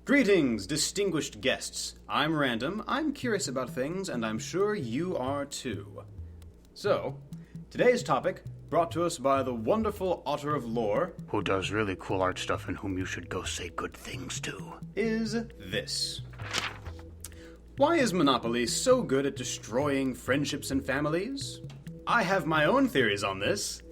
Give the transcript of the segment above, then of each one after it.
Greetings, distinguished guests. I'm Random, I'm curious about things, and I'm sure you are too. So, today's topic, brought to us by the wonderful OtterOfLore, who does really cool art stuff and whom you should go say good things to, is this. Why is Monopoly so good at destroying friendships and families? I have my own theories on this,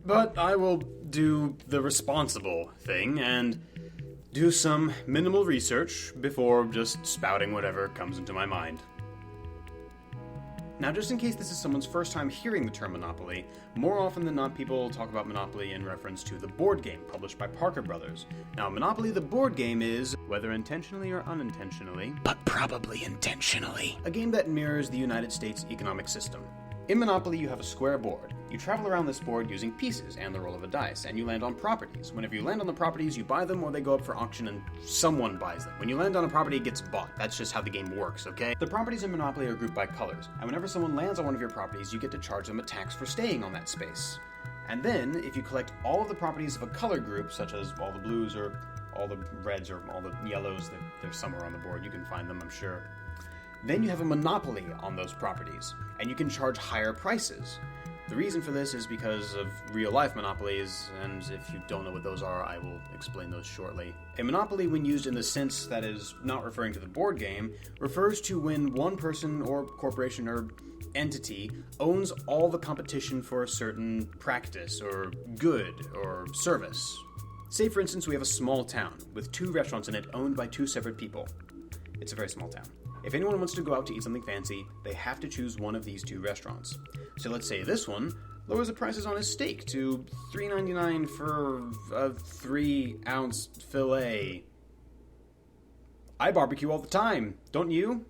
but I will do the responsible thing and do some minimal research before just spouting whatever comes into my mind. Now, just in case this is someone's first time hearing the term Monopoly, more often than not people talk about Monopoly in reference to the board game published by Parker Brothers. Now, Monopoly the board game is, whether intentionally or unintentionally, but probably intentionally, a game that mirrors the United States economic system. In Monopoly, you have a square board. You travel around this board using pieces and the roll of a dice, and you land on properties. Whenever you land on the properties, you buy them or they go up for auction and someone buys them. When you land on a property, it gets bought. That's just how the game works, okay? The properties in Monopoly are grouped by colors, and whenever someone lands on one of your properties, you get to charge them a tax for staying on that space. And then, if you collect all of the properties of a color group, such as all the blues or all the reds or all the yellows, they're somewhere on the board, you can find them, I'm sure. Then you have a monopoly on those properties, and you can charge higher prices. The reason for this is because of real-life monopolies, and if you don't know what those are, I will explain those shortly. A monopoly, when used in the sense that is not referring to the board game, refers to when one person or corporation or entity owns all the competition for a certain practice or good or service. Say, for instance, we have a small town with 2 restaurants in it owned by 2 separate people. It's a very small town. If anyone wants to go out to eat something fancy, they have to choose one of these 2 restaurants. So let's say this one lowers the prices on his steak to $3.99 for a 3-ounce fillet. I barbecue all the time, don't you?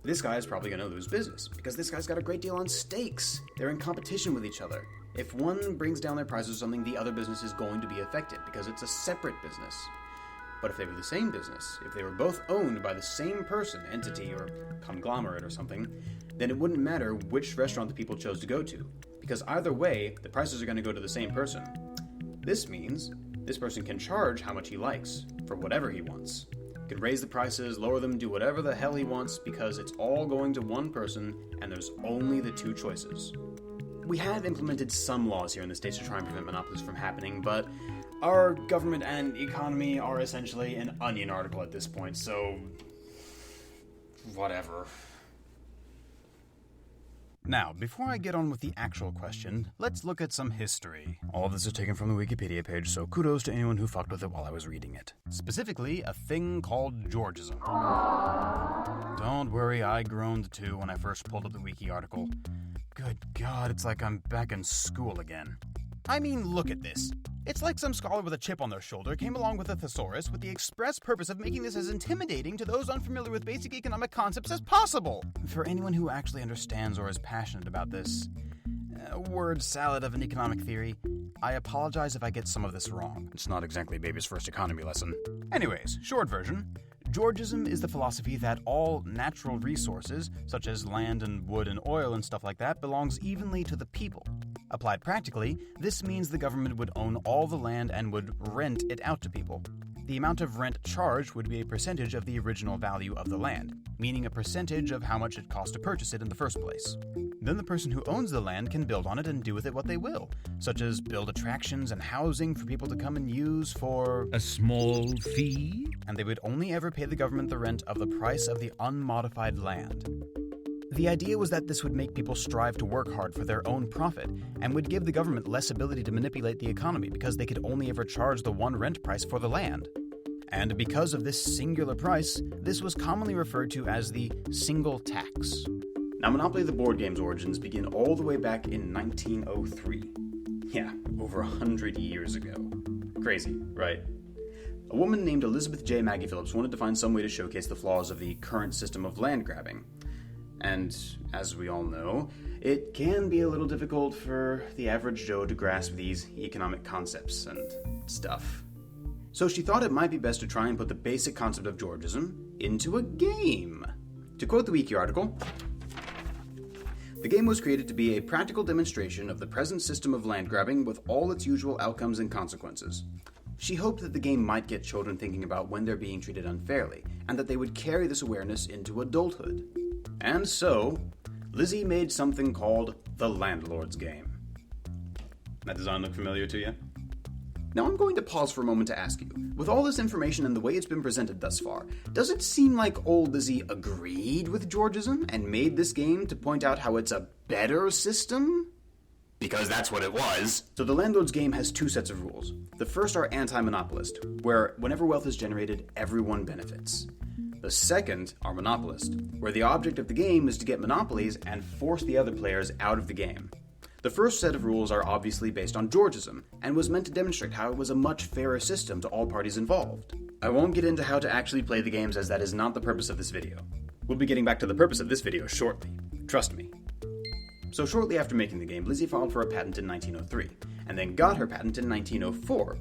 This guy is probably going to lose business, because this guy's got a great deal on steaks. They're in competition with each other. If one brings down their prices or something, the other business is going to be affected, because it's a separate business. But if they were the same business, if they were both owned by the same person, entity, or conglomerate or something, then it wouldn't matter which restaurant the people chose to go to, because either way, the prices are going to go to the same person. This means this person can charge how much he likes, for whatever he wants. He can raise the prices, lower them, do whatever the hell he wants, because it's all going to one person, and there's only the 2 choices. We have implemented some laws here in the States to try and prevent monopolies from happening, but our government and economy are essentially an Onion article at this point, so whatever. Now, before I get on with the actual question, let's look at some history. All of this is taken from the Wikipedia page, so kudos to anyone who fucked with it while I was reading it. Specifically, a thing called Georgism. Don't worry, I groaned too when I first pulled up the wiki article. Good God, it's like I'm back in school again. I mean, look at this. It's like some scholar with a chip on their shoulder came along with a thesaurus with the express purpose of making this as intimidating to those unfamiliar with basic economic concepts as possible. For anyone who actually understands or is passionate about this word salad of an economic theory, I apologize if I get some of this wrong. It's not exactly baby's first economy lesson. Anyways, short version. Georgism is the philosophy that all natural resources, such as land and wood and oil and stuff like that, belongs evenly to the people. Applied practically, this means the government would own all the land and would rent it out to people. The amount of rent charged would be a percentage of the original value of the land, meaning a percentage of how much it cost to purchase it in the first place. Then the person who owns the land can build on it and do with it what they will, such as build attractions and housing for people to come and use for a small fee, and they would only ever pay the government the rent of the price of the unmodified land. The idea was that this would make people strive to work hard for their own profit, and would give the government less ability to manipulate the economy because they could only ever charge the one rent price for the land. And because of this singular price, this was commonly referred to as the single tax. Now, Monopoly the board game's origins begin all the way back in 1903. Yeah, over 100 years ago. Crazy, right? A woman named Elizabeth J. Maggie Phillips wanted to find some way to showcase the flaws of the current system of land grabbing. And, as we all know, it can be a little difficult for the average Joe to grasp these economic concepts and stuff. So she thought it might be best to try and put the basic concept of Georgism into a game. To quote the wiki article, the game was created to be a practical demonstration of the present system of land grabbing with all its usual outcomes and consequences. She hoped that the game might get children thinking about when they're being treated unfairly, and that they would carry this awareness into adulthood. And so, Lizzie made something called the Landlord's Game. That design look familiar to you? Now I'm going to pause for a moment to ask you, with all this information and the way it's been presented thus far, does it seem like old Lizzie agreed with Georgism and made this game to point out how it's a better system? Because that's what it was. So the Landlord's Game has two sets of rules. The first are anti-monopolist, where whenever wealth is generated, everyone benefits. The second are monopolist, where the object of the game is to get monopolies and force the other players out of the game. The first set of rules are obviously based on Georgism, and was meant to demonstrate how it was a much fairer system to all parties involved. I won't get into how to actually play the games, as that is not the purpose of this video. We'll be getting back to the purpose of this video shortly. Trust me. So shortly after making the game, Lizzie filed for a patent in 1903, and then got her patent in 1904.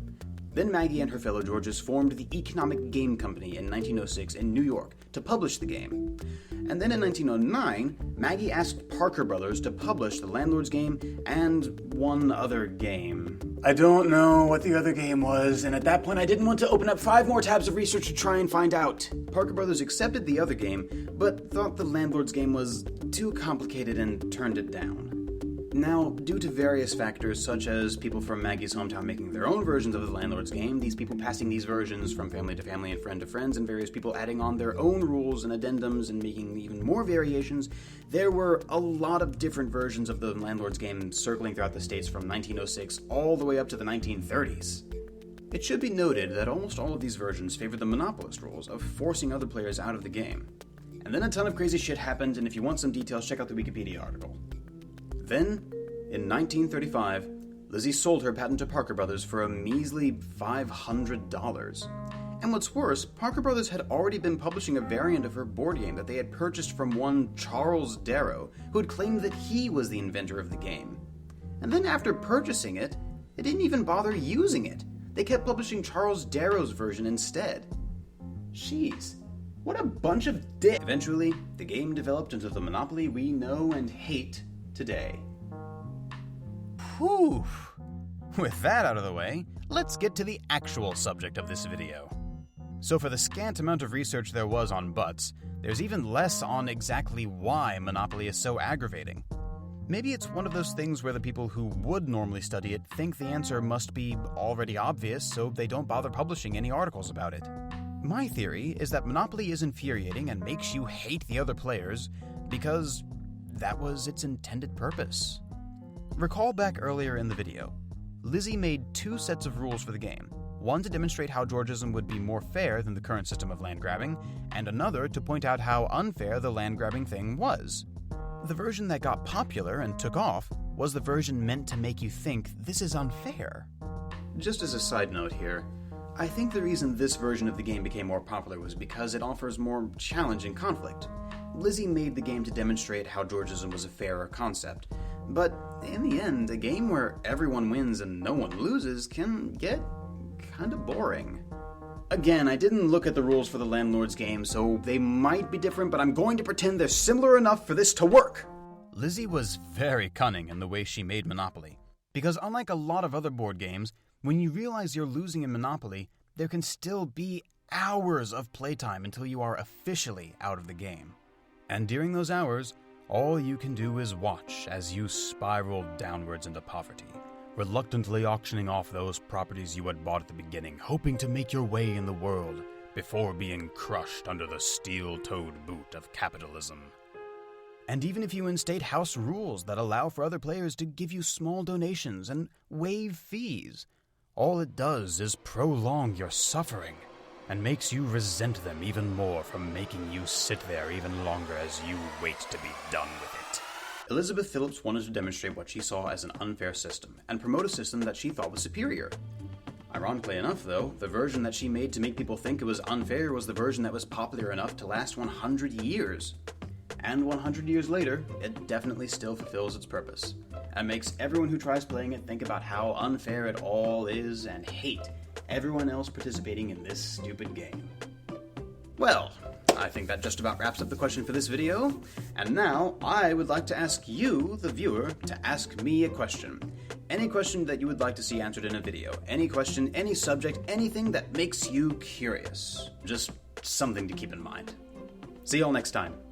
Then Maggie and her fellow Georges formed the Economic Game Company in 1906 in New York to publish the game. And then in 1909, Maggie asked Parker Brothers to publish the Landlord's Game and one other game. I don't know what the other game was, and at that point I didn't want to open up 5 more tabs of research to try and find out. Parker Brothers accepted the other game, but thought the Landlord's Game was too complicated and turned it down. Now, due to various factors such as people from Maggie's hometown making their own versions of the Landlord's Game, these people passing these versions from family to family and friend to friends, and various people adding on their own rules and addendums and making even more variations, there were a lot of different versions of the Landlord's Game circling throughout the states from 1906 all the way up to the 1930s. It should be noted that almost all of these versions favored the monopolist rules of forcing other players out of the game. And then a ton of crazy shit happened, and if you want some details, check out the Wikipedia article. Then, in 1935, Lizzie sold her patent to Parker Brothers for a measly $500. And what's worse, Parker Brothers had already been publishing a variant of her board game that they had purchased from one Charles Darrow, who had claimed that he was the inventor of the game. And then after purchasing it, they didn't even bother using it. They kept publishing Charles Darrow's version instead. Jeez, what a bunch of dicks. Eventually, the game developed into the monopoly we know and hate today. Whew. With that out of the way, let's get to the actual subject of this video. So for the scant amount of research there was on butts, there's even less on exactly why Monopoly is so aggravating. Maybe it's one of those things where the people who would normally study it think the answer must be already obvious, so they don't bother publishing any articles about it. My theory is that Monopoly is infuriating and makes you hate the other players because that was its intended purpose. Recall back earlier in the video, Lizzie made 2 sets of rules for the game, one to demonstrate how Georgism would be more fair than the current system of land grabbing, and another to point out how unfair the land grabbing thing was. The version that got popular and took off was the version meant to make you think this is unfair. Just as a side note here, I think the reason this version of the game became more popular was because it offers more challenge and conflict. Lizzie made the game to demonstrate how Georgism was a fairer concept, but in the end, a game where everyone wins and no one loses can get kinda boring. Again, I didn't look at the rules for the Landlord's Game, so they might be different, but I'm going to pretend they're similar enough for this to work. Lizzie was very cunning in the way she made Monopoly, because unlike a lot of other board games, when you realize you're losing in Monopoly, there can still be hours of playtime until you are officially out of the game. And during those hours, all you can do is watch as you spiral downwards into poverty, reluctantly auctioning off those properties you had bought at the beginning, hoping to make your way in the world before being crushed under the steel-toed boot of capitalism. And even if you instate house rules that allow for other players to give you small donations and waive fees, all it does is prolong your suffering and makes you resent them even more from making you sit there even longer as you wait to be done with it. Elizabeth Phillips wanted to demonstrate what she saw as an unfair system and promote a system that she thought was superior. Ironically enough, though, the version that she made to make people think it was unfair was the version that was popular enough to last 100 years. And 100 years later, it definitely still fulfills its purpose, and makes everyone who tries playing it think about how unfair it all is and hate everyone else participating in this stupid game. Well, I think that just about wraps up the question for this video, and now I would like to ask you, the viewer, to ask me a question. any question that you would like to see answered in a video, any question, any subject, anything that makes you curious. Just something to keep in mind. See you all next time.